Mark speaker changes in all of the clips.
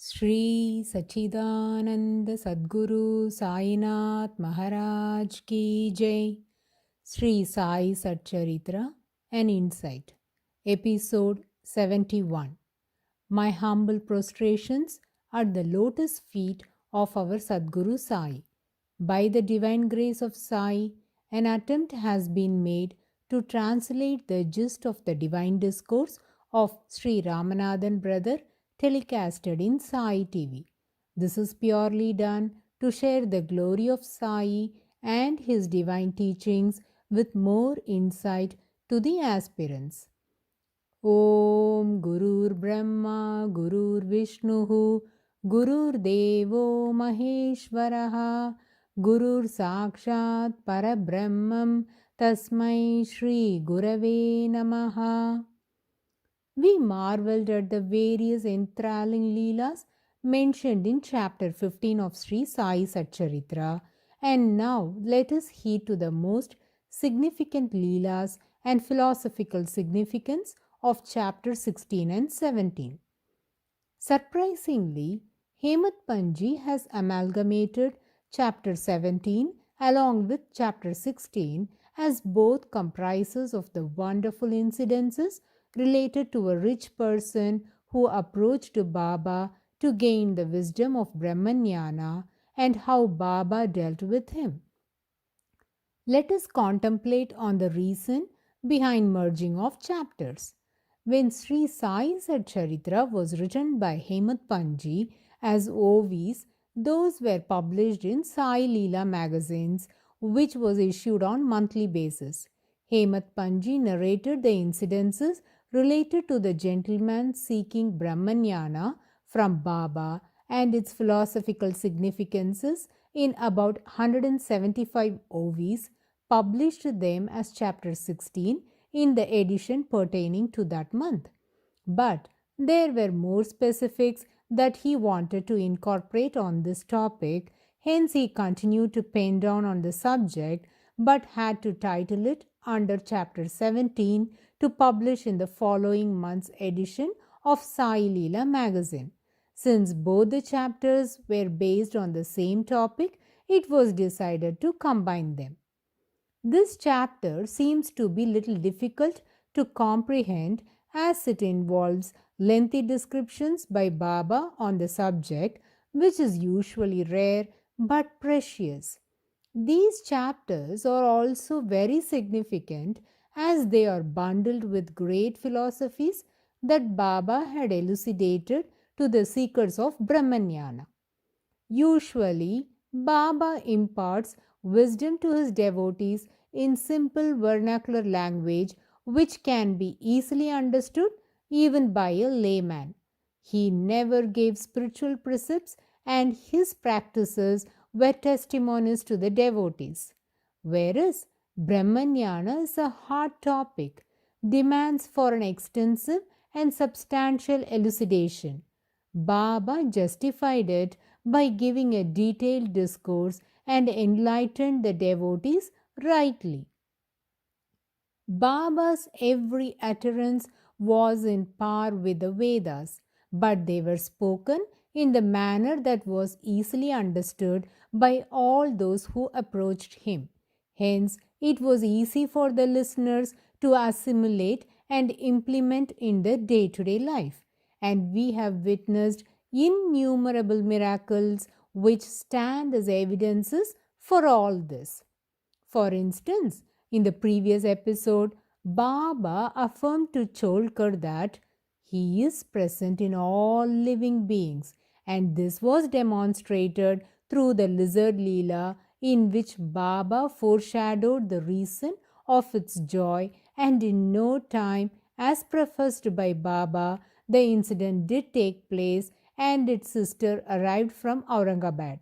Speaker 1: Sri Sachidananda Sadguru Sainath Maharaj Ki Jai. Sri Sai Satcharitra, an Insight. Episode 71. My humble prostrations at the lotus feet of our Sadguru Sai. By the divine grace of Sai, an attempt has been made to translate the gist of the divine discourse of Sri Ramanathan brother telecasted in Sai TV. This is purely done to share the glory of Sai and his divine teachings with more insight to the aspirants. Om Gurur Brahma Gurur Vishnuhu Gurur Devo Maheshwaraha Gurur Sakshat Parabrahmam Tasmai Shri Gurave Namaha. We marveled at the various enthralling leelas mentioned in chapter 15 of Sri Sai Satcharitra, and now let us heed to the most significant leelas and philosophical significance of chapter 16 and 17. Surprisingly, Hemat Panji has amalgamated chapter 17 along with chapter 16 as both comprises of the wonderful incidences related to a rich person who approached Baba to gain the wisdom of Brahmanyana and how Baba dealt with him. Let us contemplate on the reason behind merging of chapters. When Sri Sai Satcharitra was written by Hemat Panji as OVs, those were published in Sai Leela magazines, which was issued on monthly basis. Hemat Panji narrated the incidences related to the gentleman seeking Brahmanyana from Baba and its philosophical significances in about 175 OVs, published them as chapter 16 in the edition pertaining to that month. But there were more specifics that he wanted to incorporate on this topic, hence he continued to pen down on the subject but had to title it under chapter 17 to publish in the following month's edition of Sai Leela magazine. Since both the chapters were based on the same topic, it was decided to combine them. This chapter seems to be little difficult to comprehend as it involves lengthy descriptions by Baba on the subject, which is usually rare but precious. These chapters are also very significant as they are bundled with great philosophies that Baba had elucidated to the seekers of Brahmanyana. Usually, Baba imparts wisdom to his devotees in simple vernacular language which can be easily understood even by a layman. He never gave spiritual precepts and his practices were testimonies to the devotees. Whereas Brahmanyana is a hard topic, demands for an extensive and substantial elucidation. Baba justified it by giving a detailed discourse and enlightened the devotees rightly. Baba's every utterance was in par with the Vedas, but they were spoken in the manner that was easily understood by all those who approached him. Hence, it was easy for the listeners to assimilate and implement in their day-to-day life. And we have witnessed innumerable miracles which stand as evidences for all this. For instance, in the previous episode, Baba affirmed to Cholkar that he is present in all living beings, and this was demonstrated through the lizard Leela, in which Baba foreshadowed the reason of its joy, and in no time, as professed by Baba, the incident did take place and its sister arrived from Aurangabad.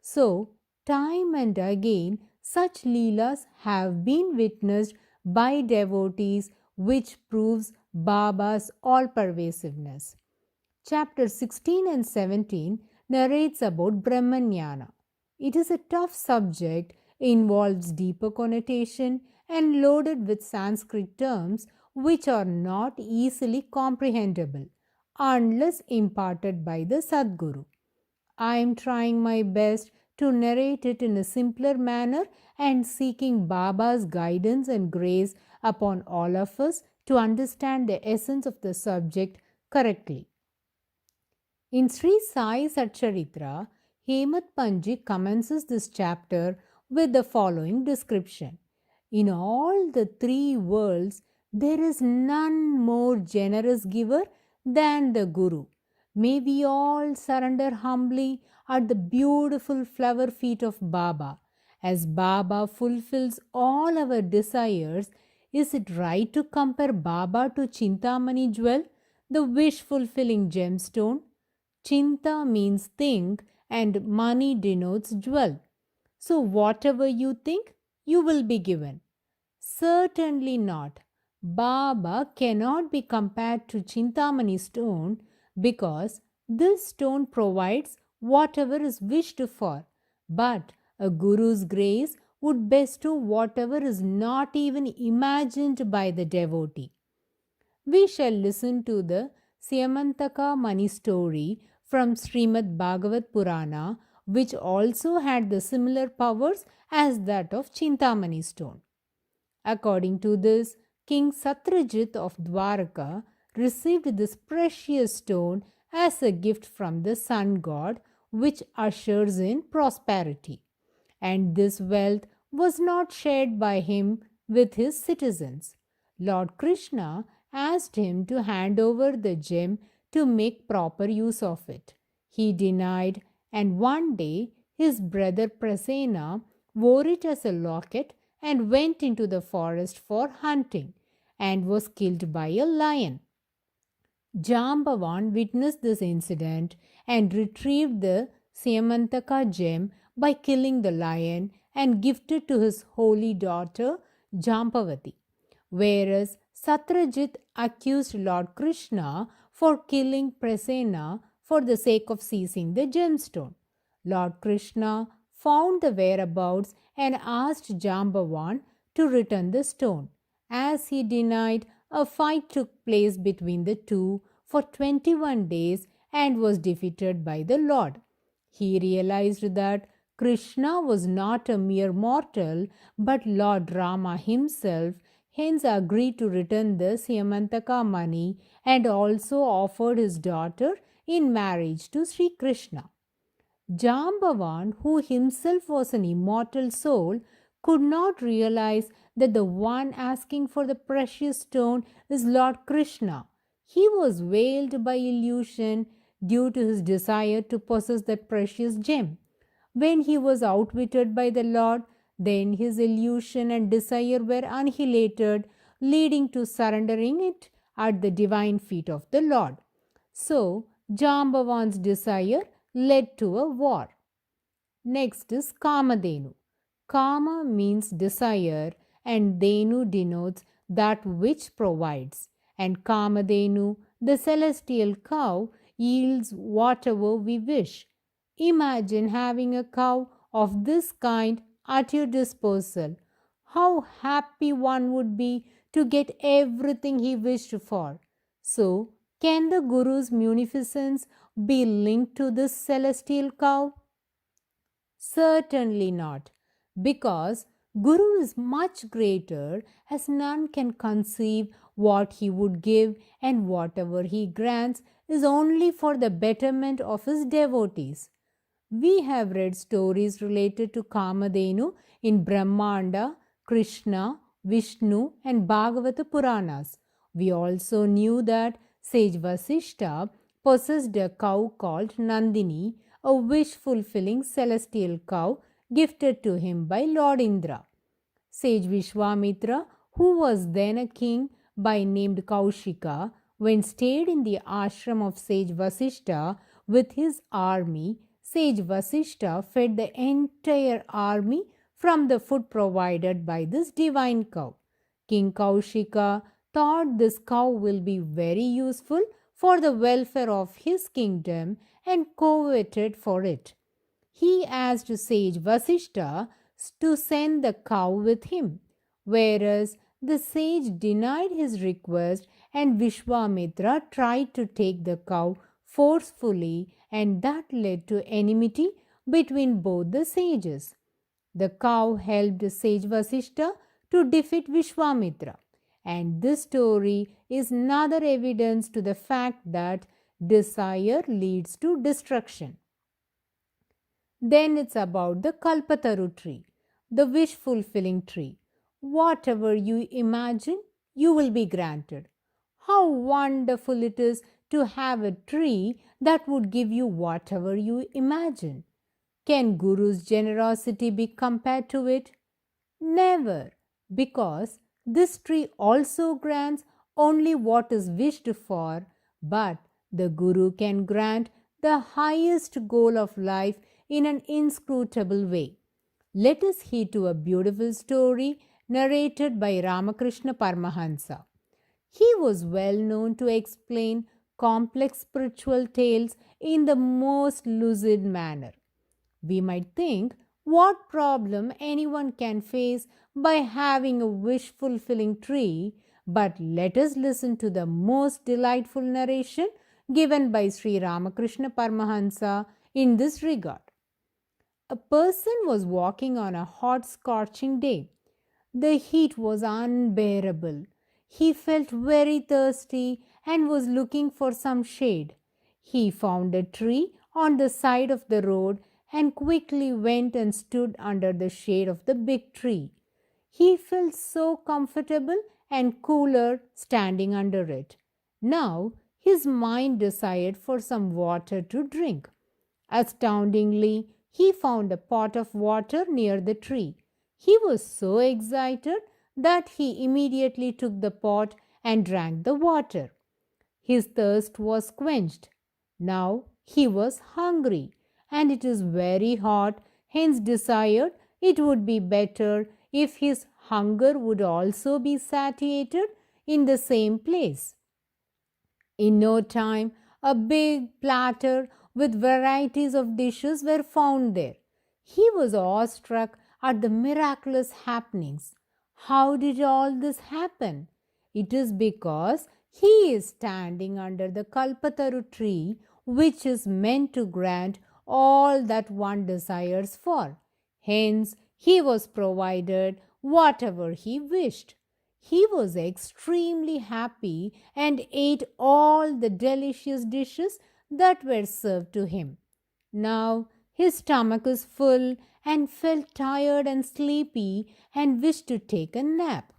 Speaker 1: So, time and again, such Leelas have been witnessed by devotees, which proves Baba's all-pervasiveness. Chapter 16 and 17 narrates about Brahmanyana. It is a tough subject, involves deeper connotation, and loaded with Sanskrit terms which are not easily comprehensible. unless imparted by the Sadguru. I am trying my best to narrate it in a simpler manner and seeking Baba's guidance and grace upon all of us to understand the essence of the subject correctly. In Sri Sai SATCHARITRA, Hemat Panji commences this chapter with the following description. In all the three worlds, there is none more generous giver than the Guru. May we all surrender humbly at the beautiful flower feet of Baba. As Baba fulfills all our desires, is it right to compare Baba to Chintamani jewel, the wish-fulfilling gemstone? Chinta means think and money denotes jewel. So whatever you think, you will be given. Certainly not. Baba cannot be compared to Chintamani stone because this stone provides whatever is wished for. But a Guru's grace would bestow whatever is not even imagined by the devotee. We shall listen to the Syamantaka money story from Srimad Bhagavat Purana, which also had the similar powers as that of Chintamani stone. According to this, King Satrajit of Dwaraka received this precious stone as a gift from the sun god, which ushers in prosperity. And this wealth was not shared by him with his citizens. Lord Krishna asked him to hand over the gem to make proper use of it. He denied, and one day his brother Prasena wore it as a locket and went into the forest for hunting and was killed by a lion. Jambavan witnessed this incident and retrieved the Syamantaka gem by killing the lion and gifted to his holy daughter Jambavati, whereas Satrajit accused Lord Krishna for killing Prasena for the sake of seizing the gemstone. Lord Krishna found the whereabouts and asked Jambavan to return the stone. As he denied, a fight took place between the two for 21 days and was defeated by the Lord. He realized that Krishna was not a mere mortal but Lord Rama himself, hence agreed to return the Syamantaka money and also offered his daughter in marriage to Sri Krishna. Jambavan, who himself was an immortal soul, could not realize that the one asking for the precious stone is Lord Krishna. He was veiled by illusion due to his desire to possess that precious gem. When he was outwitted by the Lord, then his illusion and desire were annihilated, leading to surrendering it at the divine feet of the Lord. So, Jambavan's desire led to a war. Next is Kamadhenu. Kama means desire and Denu denotes that which provides. And Kamadhenu, the celestial cow, yields whatever we wish. Imagine having a cow of this kind at your disposal. How happy one would be to get everything he wished for. So, can the Guru's munificence be linked to this celestial cow? Certainly not, because Guru is much greater as none can conceive what he would give, and whatever he grants is only for the betterment of his devotees. We have read stories related to Kamadhenu in Brahmanda, Krishna, Vishnu, and Bhagavata Puranas. We also knew that sage Vasishta possessed a cow called Nandini, a wish-fulfilling celestial cow gifted to him by Lord Indra. Sage Vishwamitra, who was then a king by named Kaushika, when stayed in the ashram of sage Vasishta with his army, sage Vasishta fed the entire army from the food provided by this divine cow. King Kaushika thought this cow will be very useful for the welfare of his kingdom and coveted for it. He asked sage Vasishta to send the cow with him, whereas the sage denied his request and Vishwamitra tried to take the cow forcefully, and that led to enmity between both the sages. The cow helped sage Vasishta to defeat Vishwamitra. And this story is another evidence to the fact that desire leads to destruction. Then it's about the Kalpataru tree, the wish fulfilling tree. Whatever you imagine, you will be granted. How wonderful it is to have a tree that would give you whatever you imagine. Can Guru's generosity be compared to it? Never, because this tree also grants only what is wished for, but the Guru can grant the highest goal of life in an inscrutable way. Let us heed to a beautiful story narrated by Ramakrishna Paramahansa. He was well known to explain complex spiritual tales in the most lucid manner. We might think what problem anyone can face by having a wish fulfilling tree, but let us listen to the most delightful narration given by Sri Ramakrishna Paramahansa in this regard. A person was walking on a hot, scorching day. The heat was unbearable. He felt very thirsty and was looking for some shade. He found a tree on the side of the road and quickly went and stood under the shade of the big tree. He felt so comfortable and cooler standing under it. Now his mind desired for some water to drink. Astoundingly, he found a pot of water near the tree. He was so excited that he immediately took the pot and drank the water. His thirst was quenched. Now he was hungry, and it is very hot, hence desired it would be better if his hunger would also be satiated in the same place. In no time, a big platter with varieties of dishes were found there. He was awestruck at the miraculous happenings. How did all this happen? It is because he is standing under the Kalpataru tree, which is meant to grant all that one desires for. Hence, he was provided whatever he wished. He was extremely happy and ate all the delicious dishes that were served to him. Now his stomach is full and felt tired and sleepy and wished to take a nap.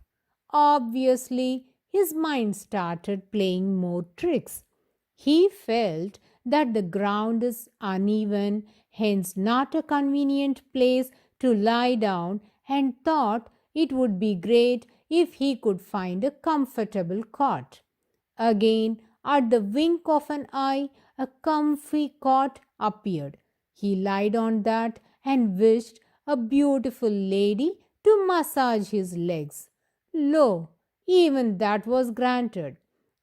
Speaker 1: Obviously, his mind started playing more tricks. He felt that the ground is uneven, hence not a convenient place to lie down, and thought it would be great if he could find a comfortable cot. Again, at the wink of an eye, a comfy cot appeared. He lied on that and wished a beautiful lady to massage his legs. Lo, even that was granted,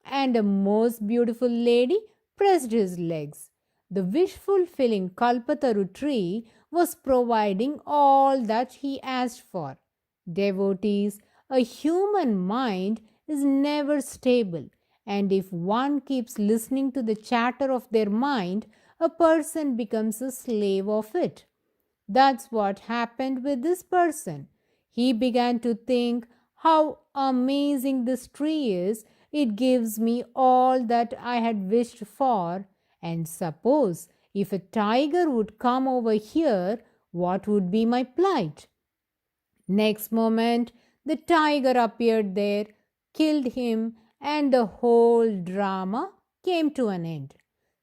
Speaker 1: and a most beautiful lady pressed his legs. The wish-fulfilling Kalpataru tree was providing all that he asked for. Devotees, a human mind is never stable, and if one keeps listening to the chatter of their mind, a person becomes a slave of it. That's what happened with this person. He began to think how amazing this tree is. It gives me all that I had wished for. And suppose if a tiger would come over here, what would be my plight? Next moment, the tiger appeared there, killed him, and the whole drama came to an end.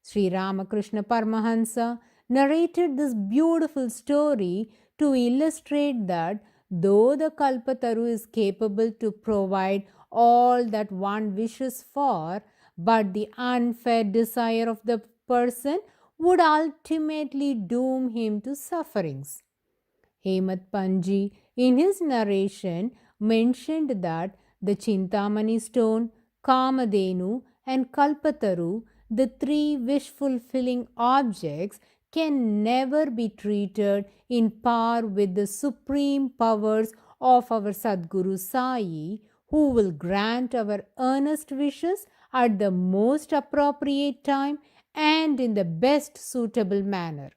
Speaker 1: Sri Ramakrishna Paramahansa narrated this beautiful story to illustrate that though the Kalpataru is capable to provide all that one wishes for, but the unfair desire of the person would ultimately doom him to sufferings. Hemat Panji, in his narration, mentioned that the Chintamani stone, Kamadhenu, and Kalpataru, the three wish-fulfilling objects, can never be treated in par with the supreme powers of our Sadguru Sai, who will grant our earnest wishes at the most appropriate time and in the best suitable manner.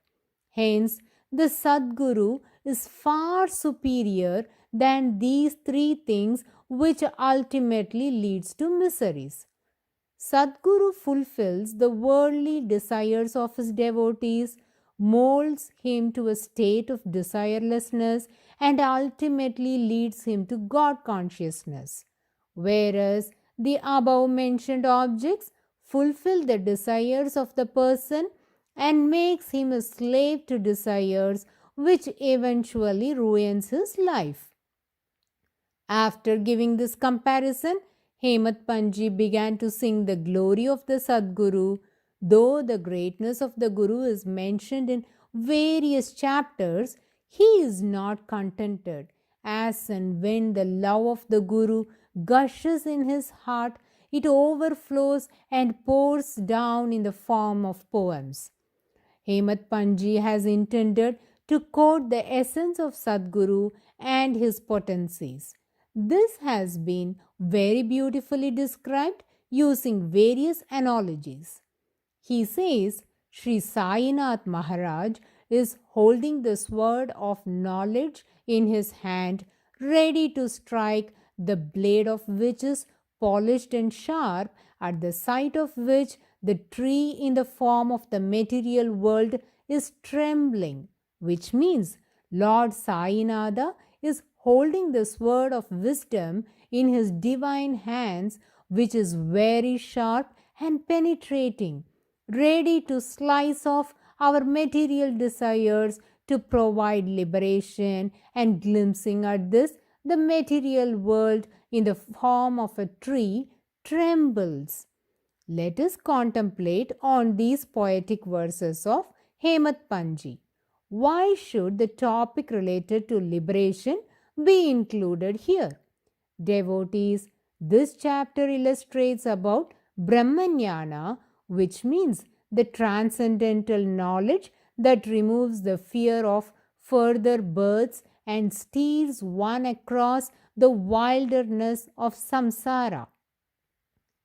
Speaker 1: Hence, the Sadguru is far superior than these three things which ultimately leads to miseries. Sadguru fulfills the worldly desires of his devotees, molds him to a state of desirelessness, and ultimately leads him to God consciousness. Whereas the above mentioned objects fulfill the desires of the person and makes him a slave to desires, which eventually ruins his life. After giving this comparison, Hemat Panji began to sing the glory of the Sadguru. Though the greatness of the Guru is mentioned in various chapters, he is not contented. As and when the love of the Guru gushes in his heart, it overflows and pours down in the form of poems. Hemat Panji has intended to quote the essence of Sadguru and his potencies. This has been very beautifully described using various analogies. He says Sri Sainath Maharaj is holding the sword of knowledge in his hand, ready to strike, the blade of which is polished and sharp, at the sight of which the tree in the form of the material world is trembling, which means Lord Sainatha is holding the sword of wisdom in his divine hands, which is very sharp and penetrating, ready to slice off our material desires to provide liberation, and glimpsing at this, the material world in the form of a tree trembles. Let us contemplate on these poetic verses of Hemat Panji. Why should the topic related to liberation be included here? Devotees, this chapter illustrates about Brahmanyana, which means the transcendental knowledge that removes the fear of further births and steers one across the wilderness of samsara.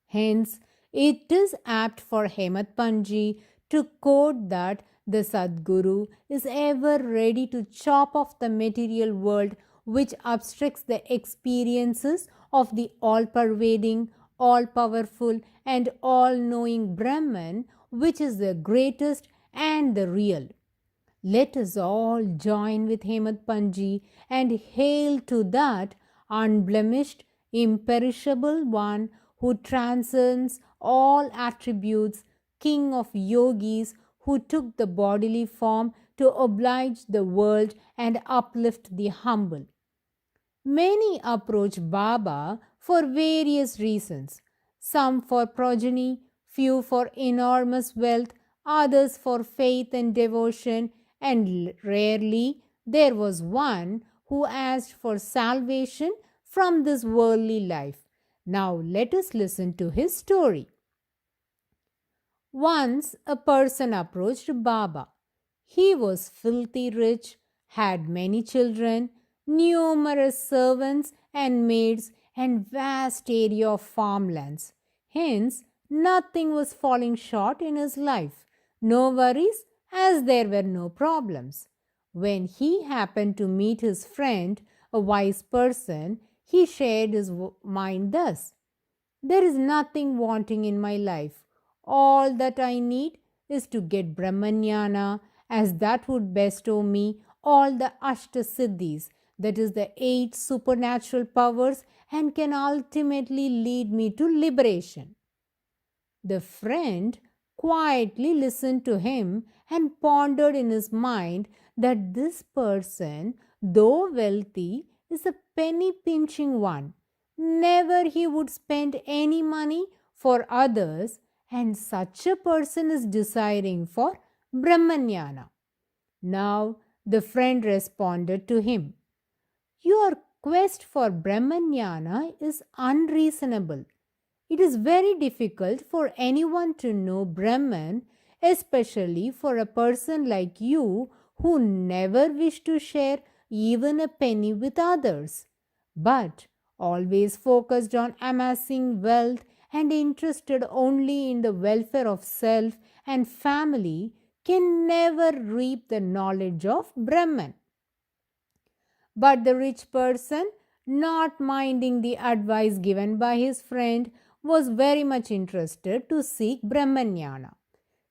Speaker 1: Hence, it is apt for Hemat Panji to quote that the Sadguru is ever ready to chop off the material world which obstructs the experiences of the all-pervading, all-powerful and all-knowing Brahman, which is the greatest and the real. Let us all join with Hemat Panji and hail to that unblemished, imperishable one who transcends all attributes, king of yogis, who took the bodily form to oblige the world and uplift the humble. Many approach Baba for various reasons, some for progeny, few for enormous wealth, others for faith and devotion, and rarely there was one who asked for salvation from this worldly life. Now let us listen to his story. Once a person approached Baba. He was filthy rich, had many children, numerous servants and maids, and vast area of farmlands. Hence, nothing was falling short in his life. No worries, as there were no problems. When he happened to meet his friend, a wise person, he shared his mind thus: "There is nothing wanting in my life. All that I need is to get Brahmanyana, as that would bestow me all the Ashtasiddhis, that is, the 8 supernatural powers, and can ultimately lead me to liberation." The friend quietly listened to him and pondered in his mind that this person, though wealthy, is a penny pinching one. Never he would spend any money for others, and such a person is desiring for Brahmanyana. Now the friend responded to him, "Your quest for Brahmanyana is unreasonable. It is very difficult for anyone to know Brahman, especially for a person like you who never wish to share even a penny with others. But always focused on amassing wealth and interested only in the welfare of self and family, can never reap the knowledge of Brahman. But the rich person, not minding the advice given by his friend, was very much interested to seek Brahmanyana.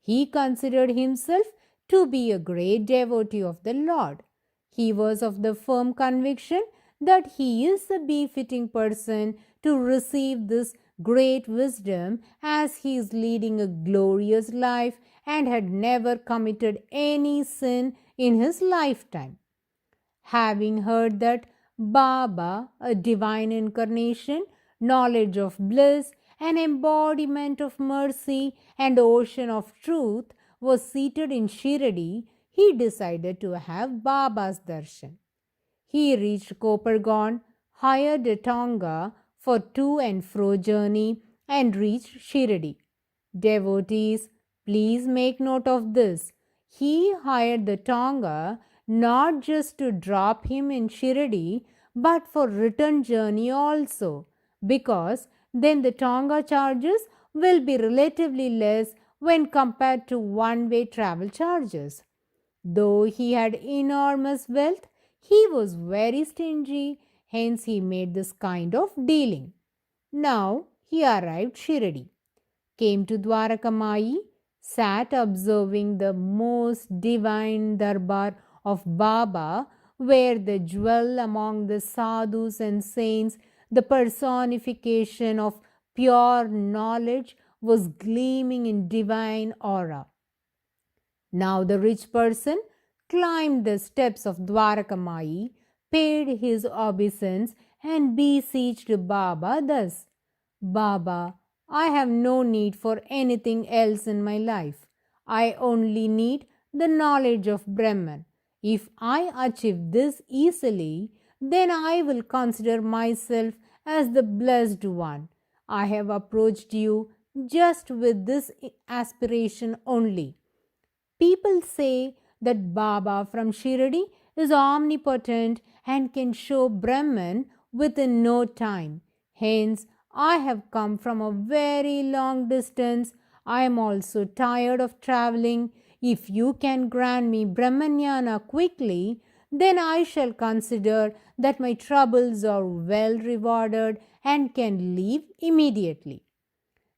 Speaker 1: He considered himself to be a great devotee of the Lord. He was of the firm conviction that he is a befitting person to receive this great wisdom, as he is leading a glorious life and had never committed any sin in his lifetime. Having heard that Baba, a divine incarnation, knowledge of bliss, an embodiment of mercy, and ocean of truth, was seated in Shirdi, he decided to have Baba's darshan. He reached Kopargaon, hired a tonga for to and fro journey, and reached Shirdi. Devotees, please make note of this. He hired the tonga not just to drop him in Shirdi, but for return journey also, because then the tonga charges will be relatively less when compared to one-way travel charges. Though he had enormous wealth, he was very stingy, hence he made this kind of dealing. Now he arrived Shirdi, came to Dwarakamai, sat observing the most divine darbar of Baba, where the jewel among the sadhus and saints, the personification of pure knowledge, was gleaming in divine aura. Now the rich person climbed the steps of Dwarakamai, paid his obeisance, and beseeched Baba thus: Baba, I have no need for anything else in my life. I only need the knowledge of Brahman. If I achieve this easily, then I will consider myself as the blessed one. I have approached you just with this aspiration only. People say that Baba from Shirdi is omnipotent and can show Brahman within no time. Hence, I have come from a very long distance. I am also tired of traveling. If you can grant me Brahmanyana quickly, then I shall consider that my troubles are well rewarded and can leave immediately.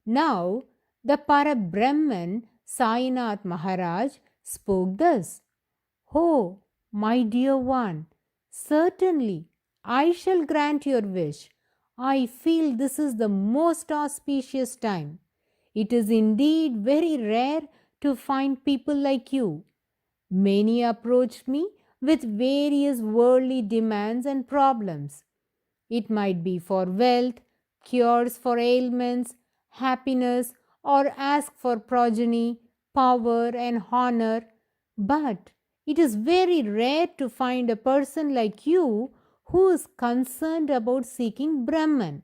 Speaker 1: Now, the Parabrahman Sainath Maharaj spoke thus: Oh, my dear one, certainly I shall grant your wish. I feel this is the most auspicious time. It is indeed very rare to find people like you. Many approached me with various worldly demands and problems. It might be for wealth, cures for ailments, happiness, or ask for progeny, power, and honor. But it is very rare to find a person like you who is concerned about seeking Brahman.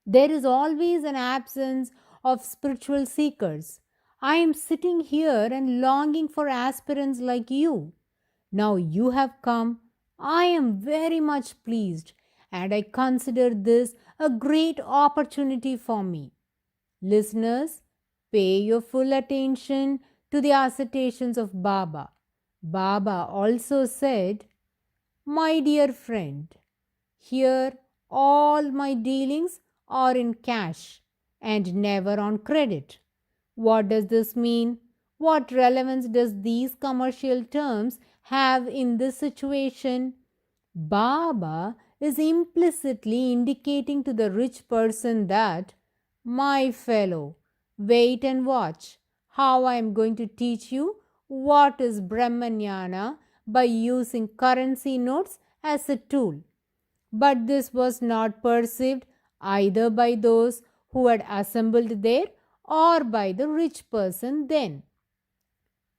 Speaker 1: There is always an absence of spiritual seekers. I am sitting here and longing for aspirants like you. Now you have come. I am very much pleased, and I consider this a great opportunity for me. Listeners, pay your full attention to the assertions of Baba. Baba also said, My dear friend, here all my dealings are in cash and never on credit. What does this mean? What relevance does these commercial terms have in this situation? Baba is implicitly indicating to the rich person that, my fellow, wait and watch how I am going to teach you what is Brahmanyana by using currency notes as a tool. But this was not perceived either by those who had assembled there or by the rich person then.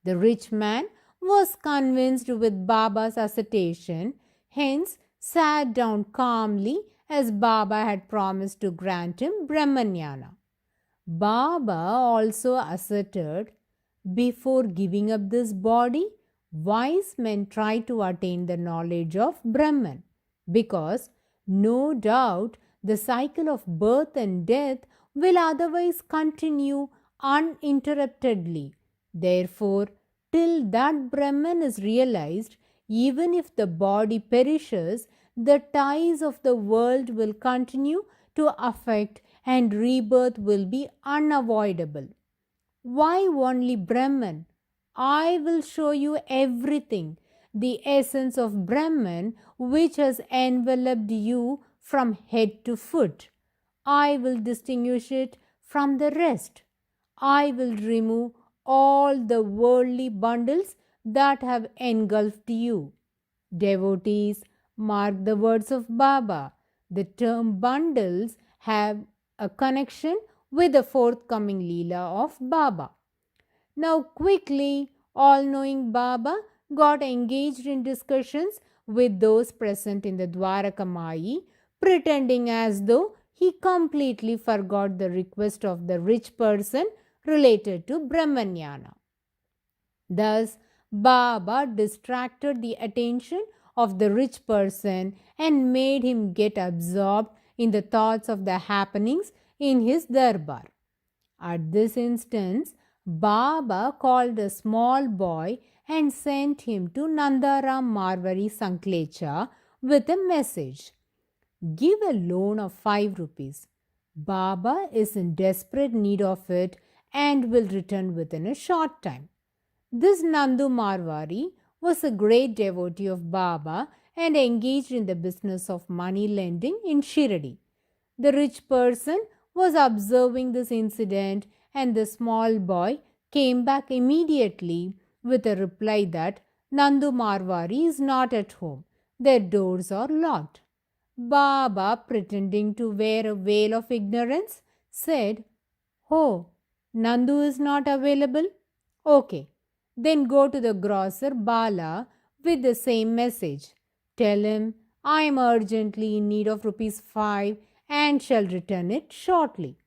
Speaker 1: The rich man was convinced with Baba's assertion, hence sat down calmly as Baba had promised to grant him Brahmanyana. Baba also asserted, before giving up this body, wise men try to attain the knowledge of Brahman, because No doubt the cycle of birth and death will otherwise continue uninterruptedly. Therefore, till that Brahman is realized, even if the body perishes, the ties of the world will continue to affect and rebirth will be unavoidable. Why only Brahman? I will show you everything, the essence of Brahman which has enveloped you from head to foot. I will distinguish it from the rest. I will remove all the worldly bundles that have engulfed you. Devotees, mark the words of Baba. The term bundles have a connection with the forthcoming Leela of Baba. Now, quickly, all knowing Baba got engaged in discussions with those present in the Dwaraka pretending as though he completely forgot the request of the rich person related to Brahmanyana. Thus, Baba distracted the attention of the rich person and made him get absorbed in the thoughts of the happenings in his darbar. At this instance, Baba called a small boy and sent him to Nandaram Marwari Sanklecha with a message. Give a loan of 5 rupees. Baba is in desperate need of it and will return within a short time. This Nandu Marwari was a great devotee of Baba and engaged in the business of money lending in Shirdi. The rich person was observing this incident and the small boy came back immediately with a reply that Nandu Marwari is not at home. Their doors are locked. Baba, pretending to wear a veil of ignorance, said, "Oh, Nandu is not available? Okay, then go to the grocer Bala with the same message. Tell him I am urgently in need of rupees 5 and shall return it shortly."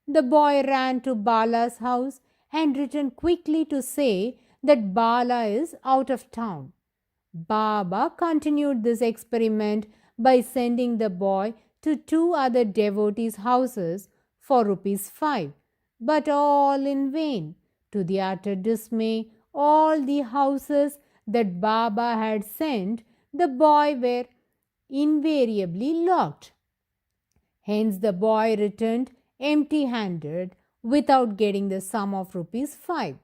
Speaker 1: The boy ran to Bala's house and returned quickly to say that Bala is out of town. Baba continued this experiment by sending the boy to 2 other devotees' houses for rupees 5, but all in vain. To the utter dismay, all the houses that Baba had sent the boy were invariably locked. Hence the boy returned empty-handed without getting the sum of rupees 5.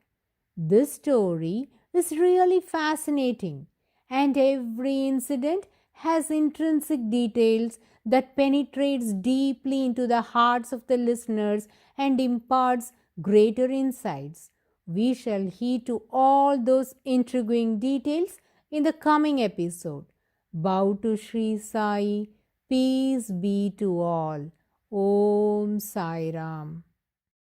Speaker 1: This story is really fascinating, and every incident has intrinsic details that penetrates deeply into the hearts of the listeners and imparts greater insights. We shall heed to all those intriguing details in the coming episode. Bow to Sri Sai. Peace be to all. Om Sai Ram.